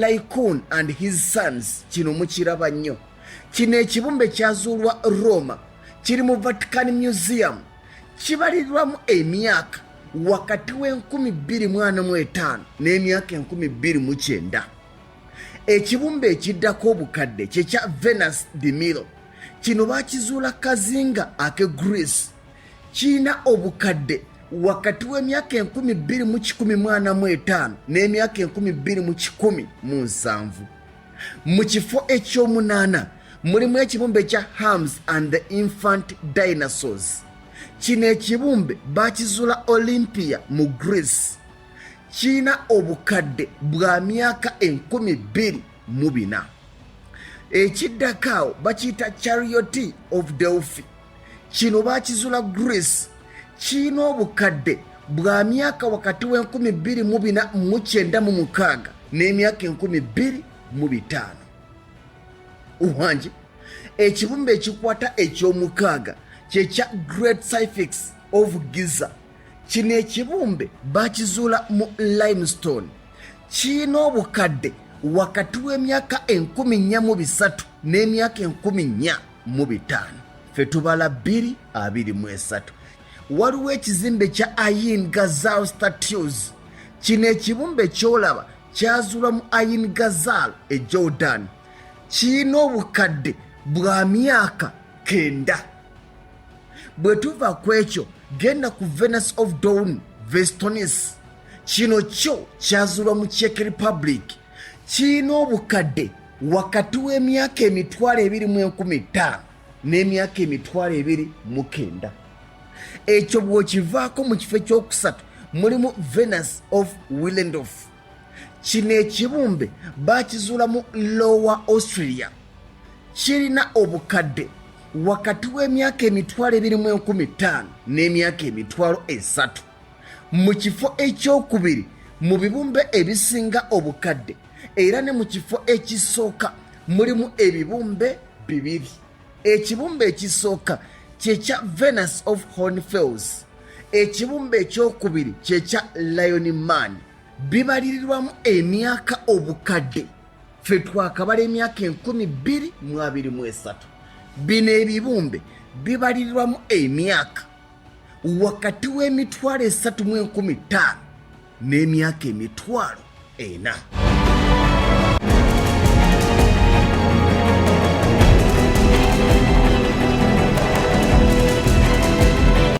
Lycaon and his sons kino mukiraba nnyo. Kino ekibumbe kyazuulwa Roma, kiri mu Vatican Museum, kibalirwamu emyaka wakati w'2045 n'emyaka 2029. Ekibumbe ekiddako obukadde kye kya Venus de Milo, kino baakizuula kazinga ake Greece, kirina obukadde wakati w'emyaka 2015 n'emyaka 2017. Mu kifo ekyomunaana mulimu ekibumbe kya Hams and the Infant Dinosaurs. Kino ekibumbe baakizuula Olympia mu Greece, kirina obukadde bwa myaka 24,000. Ekiddako awo bakiyita Chariot of Delphi, kino baakizuula Greece, kirina obukadde bwa myaka wakati w'2496 n'emyaka 25,000. Uwanje ekibumbe ekikwata eky'omukaaga kye kya Great Sphinx of Giza, kino ekibumbe baakizuula mu limestone, kirina obukadde wakati w'emyaka 43 n'emyaka 45. Ffe tubala 223. Waliwo ekizimbe kya Ayin Gazal statues. Kino ekibumbe kyolaba kyazuulwa mu Ayin Gazal e Jordan, kirina obukadde bwa myaka 9. Bwe tuva ku ekyo genda ku Venus of Dawn Vestonis, kino kyo kyazuulwa mu Czech Republic, kirina obukadde wakati w'emyaka 25,000 n'emyaka 29,000. Ekyo bw'okivaako mu kifo ekyokusatu mulimu Venus of Willendorf. Kino ekibumbe baakizuula mu Lower Australia, kirina obukadde wakati w'emyaka 25,000 n'emyaka 30,000. Mu kifo ekyokubiri mu bibumbe ebisinga obukadde era ne mu kifo ekisooka mulimu ebibumbe 2. Ekibumbe ekisooka kye kya Venus of Hornfels, ekibumbe ekyokubiri kye kya Lion Man. Bibalirirwamu emyaka obukadde, ffe twakabala emyaka 2023. Bino ebibumbe bibalirirwamu emyaka wakati w'3,500 n'emyaka 4,000.